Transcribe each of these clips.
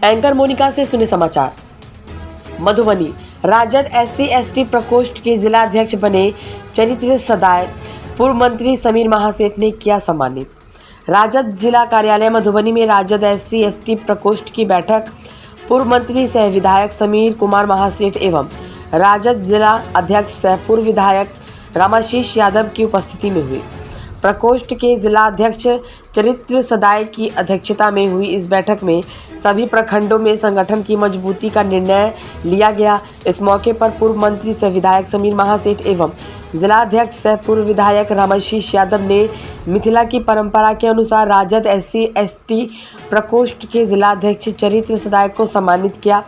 Anchor Monika से सुने समाचार। मधुबनी राजद SC/ST प्रकोष्ठ के जिला अध्यक्ष बने चरित्र सदाय पूर्व मंत्री समीर महासेठ ने किया सम्मानित। राजद जिला कार्यालय मधुबनी में राजद SC/ST प्रकोष्ठ की बैठक पूर्व मंत्री सह विधायक समीर कुमार महासेठ एवं राजद जिला अध्यक्ष सह पूर्व विधायक रामाशीष यादव की उपस्थिति में हुई। प्रकोष्ठ के जिला अध्यक्ष चरित्र सदाय की अध्यक्षता में हुई इस बैठक में सभी प्रखंडों में संगठन की मजबूती का निर्णय लिया गया। इस मौके पर पूर्व मंत्री सह विधायक समीर महासेठ एवं जिला अध्यक्ष सह पूर्व विधायक रामाशीष यादव ने मिथिला की परंपरा के अनुसार राजद SC/ST प्रकोष्ठ के जिला अध्यक्ष चरित्र सदाय को सम्मानित किया।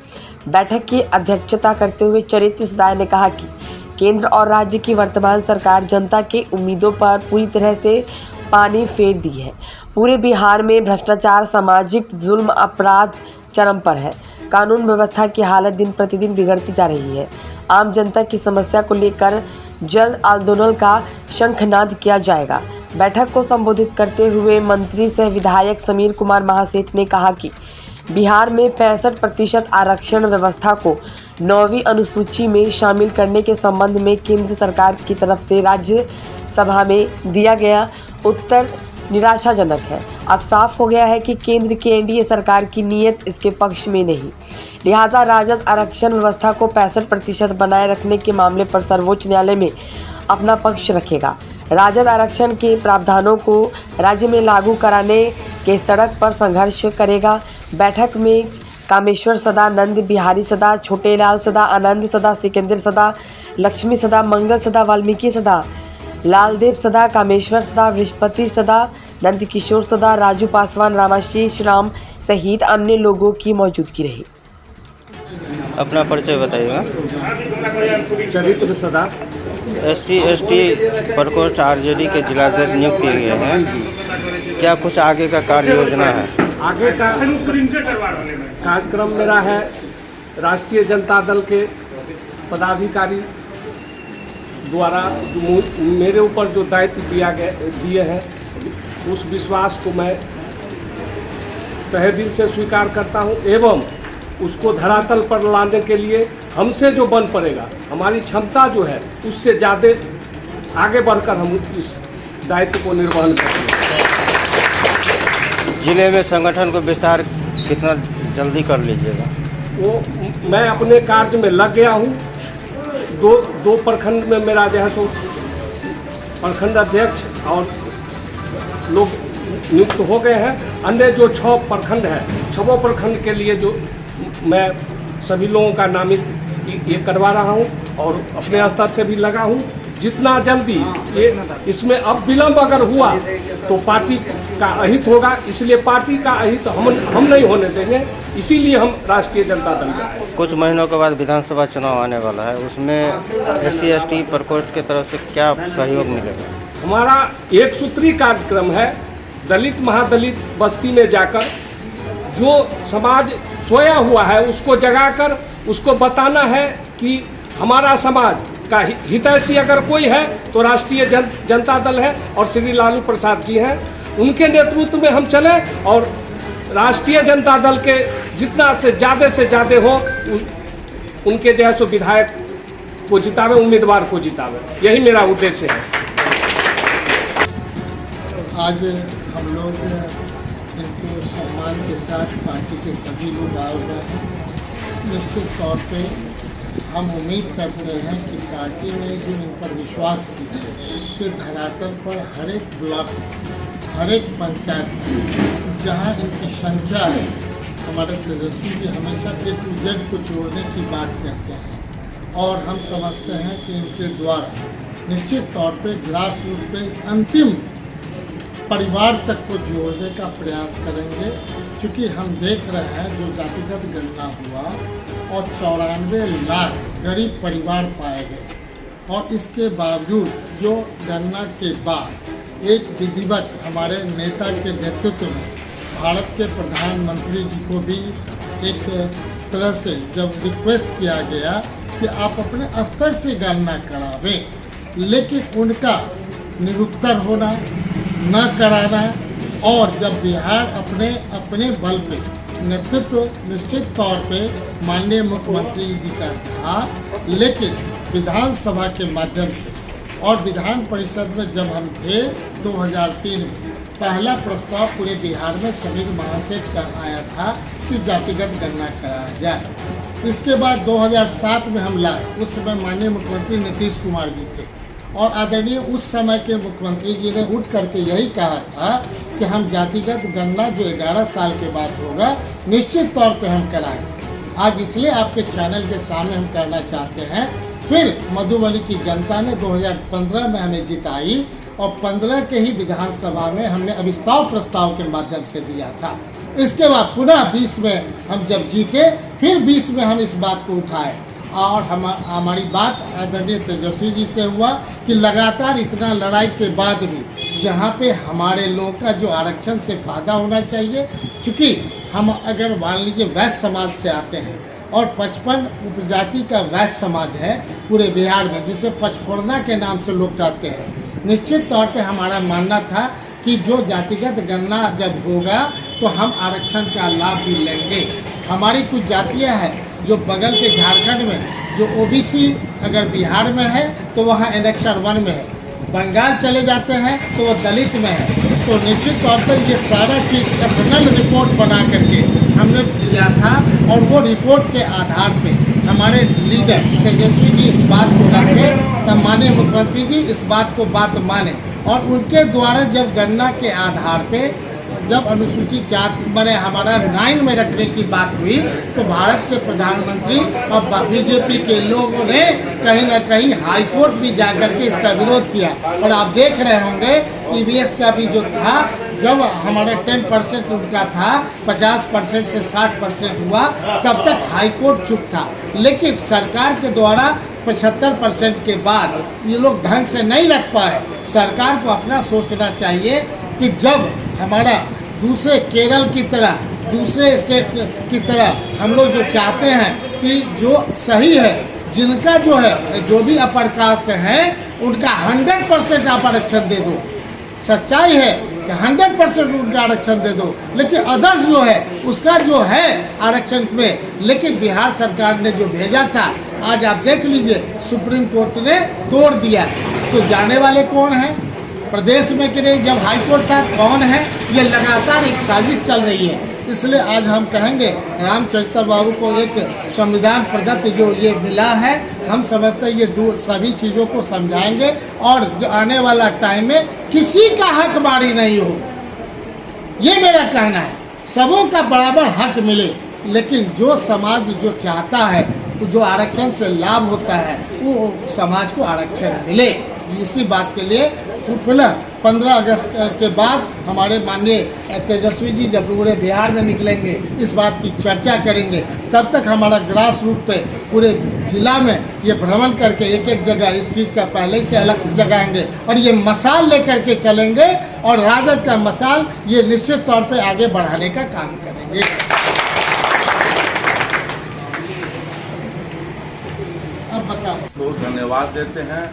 बैठक की अध्यक्षता करते हुए चरित्र सदाय ने कहा कि केंद्र और राज्य की वर्तमान सरकार जनता के उम्मीदों पर पूरी तरह से पानी फेर दी है। पूरे बिहार में भ्रष्टाचार, सामाजिक जुल्म, अपराध चरम पर है। कानून व्यवस्था की हालत दिन प्रतिदिन बिगड़ती जा रही है। आम जनता की समस्या को लेकर जल्द आंदोलन का शंखनाद किया जाएगा। बैठक को संबोधित करते हुए मंत्री सह विधायक समीर कुमार महासेठ ने कहा कि बिहार में 65% आरक्षण व्यवस्था को 9वीं अनुसूची में शामिल करने के संबंध में केंद्र सरकार की तरफ से राज्यसभा में दिया गया उत्तर निराशाजनक है। अब साफ हो गया है कि केंद्र की NDA सरकार की नीयत इसके पक्ष में नहीं। लिहाजा राजद आरक्षण व्यवस्था को 65% बनाए रखने के मामले पर सर्वोच्च न्यायालय में अपना पक्ष रखेगा। राजद आरक्षण के प्रावधानों को राज्य में लागू कराने के सड़क पर संघर्ष करेगा। बैठक में कामेश्वर सदा, नंद बिहारी सदा, छोटेलाल सदा, आनंद सदा, सिकंदर सदा, लक्ष्मी सदा, मंगल सदा, वाल्मीकि सदा, लालदेव सदा, कामेश्वर सदा, बृहस्पति सदा, नंद किशोर सदा, राजू पासवान, रामाशीष राम सहित अन्य लोगों की मौजूदगी रही। अपना परिचय बताइएगा। चरित्र सदा SC/ST प्रकोष्ठ RJD के जिलाध्यक्ष नियुक्त किए गए हैं। क्या कुछ आगे का कार्य योजना है? आगे का कार्यक्रम मेरा है, राष्ट्रीय जनता दल के पदाधिकारी द्वारा मेरे ऊपर जो दायित्व दिए हैं उस विश्वास को मैं तहे दिल से स्वीकार करता हूं एवं उसको धरातल पर लाने के लिए हमसे जो बन पड़ेगा, हमारी क्षमता जो है उससे ज़्यादा आगे बढ़कर हम इस दायित्व को निर्वहन करेंगे। जिले में संगठन को विस्तार कितना जल्दी कर लीजिएगा? वो मैं अपने कार्य में लग गया हूँ। दो प्रखंड में मेरा जो है सो प्रखंड अध्यक्ष और लोग नियुक्त हो गए हैं। अन्य जो 6 प्रखंड है, 6 प्रखंड के लिए जो मैं सभी लोगों का नामित ये करवा रहा हूँ और अपने स्तर से भी लगा हूँ। जितना जल्दी ये इसमें अब विलम्ब अगर हुआ तो पार्टी का अहित होगा, इसलिए पार्टी का अहित हम नहीं होने देंगे। इसीलिए हम राष्ट्रीय जनता दल में कुछ महीनों के बाद विधानसभा चुनाव आने वाला है, उसमें SC/ST प्रकोष्ठ की तरफ से क्या सहयोग मिलेगा? हमारा एक सूत्री कार्यक्रम है। दलित महादलित बस्ती में जाकर जो समाज सोया हुआ है उसको जगाकर उसको बताना है कि हमारा समाज का हितैषी अगर कोई है तो राष्ट्रीय जनता दल है और श्री लालू प्रसाद जी हैं। उनके नेतृत्व में हम चले और राष्ट्रीय जनता दल के जितना से ज़्यादा हो उनके जैसे विधायक को जितावे, उम्मीदवार को जितावे, यही मेरा उद्देश्य है। आज हम लोग इनको सम्मान के साथ पार्टी के सभी लोग आए हुए हैं। निश्चित तौर पे हम उम्मीद करते हैं कि पार्टी ने जो इन पर विश्वास किया कि धरातल पर हर एक ब्लॉक, हर एक पंचायत में जहाँ इनकी संख्या है, हमारे तेजस्वी जी हमेशा A to Z को जोड़ने की बात करते हैं और हम समझते हैं कि इनके द्वारा निश्चित तौर पे ग्रास रूट पे अंतिम परिवार तक को जोड़ने का प्रयास करेंगे। क्योंकि हम देख रहे हैं जो जातिगत गणना हुआ और 94 लाख गरीब परिवार पाए गए और इसके बावजूद जो गणना के बाद एक विधिवत हमारे नेता के नेतृत्व में भारत के प्रधानमंत्री जी को भी एक तरह से जब रिक्वेस्ट किया गया कि आप अपने स्तर से गणना करावें, लेकिन उनका निरुत्तर होना, न कराना और जब बिहार अपने बल पे नेतृत्व निश्चित तौर पे माननीय मुख्यमंत्री जी का था, लेकिन विधानसभा के माध्यम से और विधान परिषद में जब हम थे 2003 में पहला प्रस्ताव पूरे बिहार में समीर महासेठ का आया था कि जातिगत गणना कराया जाए। इसके बाद 2007 में हम लाए, उस समय माननीय मुख्यमंत्री नीतीश कुमार जी थे और आदरणीय उस समय के मुख्यमंत्री जी ने उठ करके यही कहा था कि हम जातिगत गणना जो 11 साल के बाद होगा निश्चित तौर पे हम कराएंगे। आज इसलिए आपके चैनल के सामने हम करना चाहते हैं। फिर मधुबनी की जनता ने 2015 में हमें जिताई और 15 के ही विधानसभा में हमने अविश्वास प्रस्ताव के माध्यम से दिया था। इसके बाद पुनः 20 में हम जब जीते, फिर 20 में हम इस बात को उठाए और हमारी बात आदरणीय तेजस्वी जी से हुआ कि लगातार इतना लड़ाई के बाद भी जहाँ पे हमारे लोगों का जो आरक्षण से फायदा होना चाहिए, चूँकि हम अगर मान लीजिए वैश्य समाज से आते हैं और 55 उपजाति का वैश्य समाज है पूरे बिहार में, जिसे पचफोरना के नाम से लोग कहते हैं। निश्चित तौर पे हमारा मानना था कि जो जातिगत गणना जब होगा तो हम आरक्षण का लाभ भी लेंगे। हमारी कुछ जातियां हैं जो बगल के झारखंड में, जो ओबीसी अगर बिहार में है तो वहाँ एनेक्सर 1 में है, बंगाल चले जाते हैं तो वो दलित में है। तो निश्चित तौर पर ये सारा चीज़ एक्सटर्नल रिपोर्ट बना करके हमने दिया था और वो रिपोर्ट के आधार पे हमारे लीडर तेजस्वी जी इस बात को रखे, तब माननीय मुख्यमंत्री जी इस बात को बात माने और उनके द्वारा जब गणना के आधार पे जब अनुसूचित जाति मैंने हमारा 9 में रखने की बात हुई तो भारत के प्रधानमंत्री और बीजेपी के लोगों ने कहीं ना कहीं हाई कोर्ट भी जाकर के इसका विरोध किया। और आप देख रहे होंगे ईवीएस का भी जो था, जब हमारा 10% उनका था, 50% से 60% हुआ, तब तक हाई कोर्ट चुप था। लेकिन सरकार के द्वारा 75% के बाद ये लोग ढंग से नहीं रख पाए। सरकार को अपना सोचना चाहिए कि जब हमारा दूसरे केरल की तरह, दूसरे स्टेट की तरह हम लोग जो चाहते हैं कि जो सही है, जिनका जो है जो भी अपर कास्ट है उनका 100% आप आरक्षण दे दो। सच्चाई है कि 100% उनका आरक्षण दे दो, लेकिन अदर्स जो है उसका जो है आरक्षण में, लेकिन बिहार सरकार ने जो भेजा था आज आप देख लीजिए सुप्रीम कोर्ट ने तोड़ दिया। तो जाने वाले कौन हैं प्रदेश में कि नहीं, जब हाई कोर्ट था कौन है? ये लगातार एक साजिश चल रही है। इसलिए आज हम कहेंगे रामचरित्र बाबू को एक संविधान प्रदत्त जो ये मिला है, हम समझते हैं ये सभी चीज़ों को समझाएंगे और जो आने वाला टाइम में किसी का हक मारी नहीं हो, ये मेरा कहना है। सबों का बराबर हक मिले, लेकिन जो समाज जो चाहता है, जो आरक्षण से लाभ होता है, वो समाज को आरक्षण मिले। इसी बात के लिए पुनः 15 अगस्त के बाद हमारे माननीय तेजस्वी जी जब पूरे बिहार में निकलेंगे, इस बात की चर्चा करेंगे। तब तक हमारा ग्रास रूट पे पूरे जिला में ये भ्रमण करके एक एक जगह इस चीज़ का पहले से अलग जगाएंगे और ये मसाल लेकर के चलेंगे और राजद का मसाल ये निश्चित तौर पे आगे बढ़ाने का काम करेंगे। अब बताओ। बहुत धन्यवाद देते हैं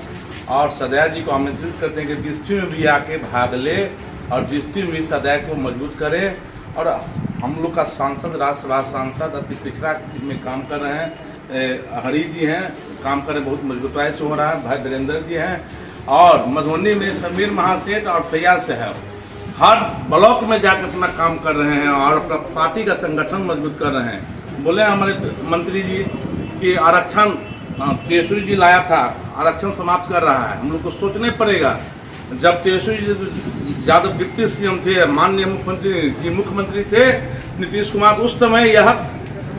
और सदैव जी को आमंत्रित करते हैं कि डिस्ट्रिक्ट में भी आके भाग ले और डिस्ट्रिक्ट में सदैव को मजबूत करे। और हम लोग का सांसद, राज्यसभा सांसद अति पिछड़ा में काम कर रहे हैं, हरी जी हैं, काम कर रहे, बहुत मजबूताई से हो रहा है। भाई वीरेंद्र जी हैं और मधुबनी में समीर महासेठ और फैयाज साहब हर ब्लॉक में जाकर अपना काम कर रहे हैं और अपना पार्टी का संगठन मजबूत कर रहे हैं। बोले हमारे मंत्री जी कि आरक्षण तेजस्वी जी लाया था, आरक्षण समाप्त कर रहा है। हम लोग को सोचने पड़ेगा, जब तेजस्वी जी यादव डिप्टी सीएम थे, माननीय मुख्यमंत्री थे नीतीश कुमार, उस समय यह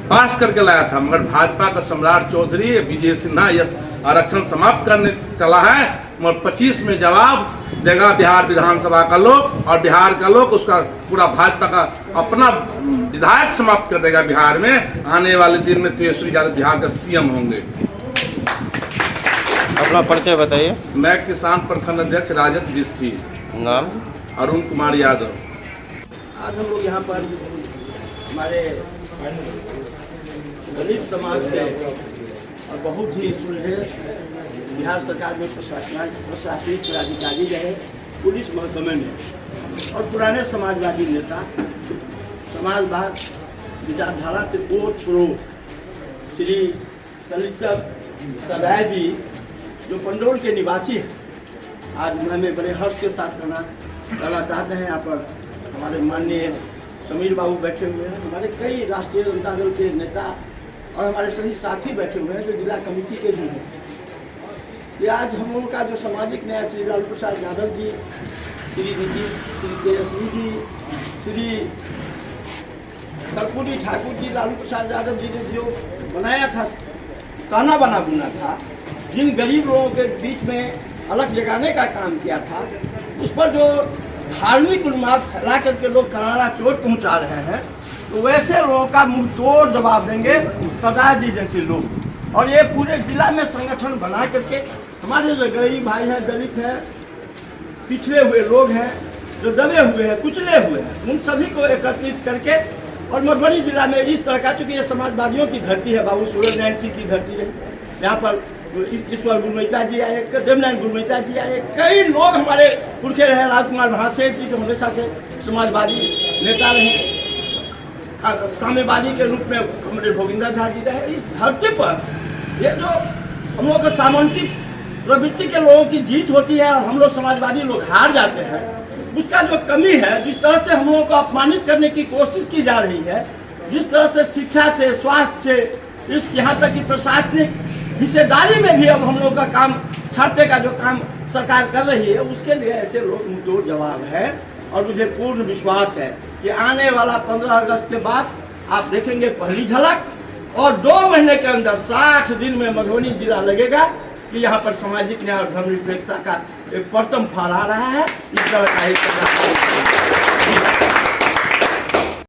पास करके लाया था, मगर भाजपा का सम्राट चौधरी विजय सिन्हा यह आरक्षण समाप्त करने चला है। मगर 25 में जवाब देगा बिहार विधानसभा का लोग और बिहार का लोग उसका पूरा भाजपा का अपना विधायक समाप्त कर देगा। बिहार में आने वाले दिन में तेजस्वी यादव बिहार का सीएम होंगे। अपना परिचय बताइए। मैं किसान प्रखंड अध्यक्ष राजद बिस्फी, नाम अरुण कुमार यादव। आज हम लोग यहाँ पर हमारे दलित समाज से और बहुत ही सुलझे बिहार सरकार में प्रशासनिक पदाधिकारी रहे, पुलिस महकमे में और पुराने समाजवादी नेता, समाजवाद विचारधारा से ओत प्रोत श्री कलेक्टर सदाय जी जो पंडोल के निवासी हैं, आज हमें बड़े हर्ष के साथ करना चाहते हैं। यहाँ पर हमारे माननीय समीर बाबू बैठे हुए हैं, हमारे कई राष्ट्रीय जनता दल के नेता और हमारे सभी साथी बैठे हुए हैं जो जिला कमेटी के भी हैं। ये आज हम लोगों का जो सामाजिक न्याय श्री लालू प्रसाद यादव जी, श्री निधि, श्री तेजस्वी जी, श्री कर्पूरी ठाकुर जी, लालू प्रसाद यादव जी ने जो बनाया था, ताना बना बुना था, जिन गरीब लोगों के बीच में अलग जगाने का काम किया था, उस पर जो धार्मिक उन्माद फैला करके लोग करारा चोट पहुंचा रहे हैं, तो वैसे लोगों का मुंह तोड़ जवाब देंगे सदाय जी जैसे लोग। और ये पूरे जिला में संगठन बना करके हमारे जो गरीब भाई हैं, दलित हैं, पिछड़े हुए लोग हैं, जो दबे हुए हैं, कुचले हुए हैं, उन सभी को एकत्रित करके और मधुबनी जिला में इस तरह का, चूँकि ये समाजवादियों की धरती है, बाबू सूरजनारायण सिंह की धरती है, यहाँ पर ईश्वर गुरमैता जी आए, देवनारायण गुरमैता जी आए, कई लोग हमारे पुरखे रहे, राजकुमार महासेठ जी जो हमेशा से समाजवादी नेता रहे, साम्यवादी के रूप में हमारे भोगिंदर झा जी रहे। इस धरती पर ये जो हम लोग का सामंती प्रवृत्ति के लोगों की जीत होती है और हम लोग समाजवादी लोग हार जाते हैं, उसका जो कमी है, जिस तरह से हम लोगों को अपमानित करने की कोशिश की जा रही है, जिस तरह से शिक्षा से, स्वास्थ्य से, इस यहाँ तक कि प्रशासनिक हिस्सेदारी में भी अब हम लोग का काम छांटने का जो काम सरकार कर रही है, उसके लिए ऐसे लोग मुंहतोड़ जवाब है। और मुझे पूर्ण विश्वास है कि आने वाला 15 अगस्त के बाद आप देखेंगे पहली झलक, और 2 महीने के अंदर 60 दिन में मधुबनी जिला लगेगा कि यहाँ पर सामाजिक न्याय और धर्मनिरपेक्षता का एक परचम फहरा रहा है। इस तरह का एक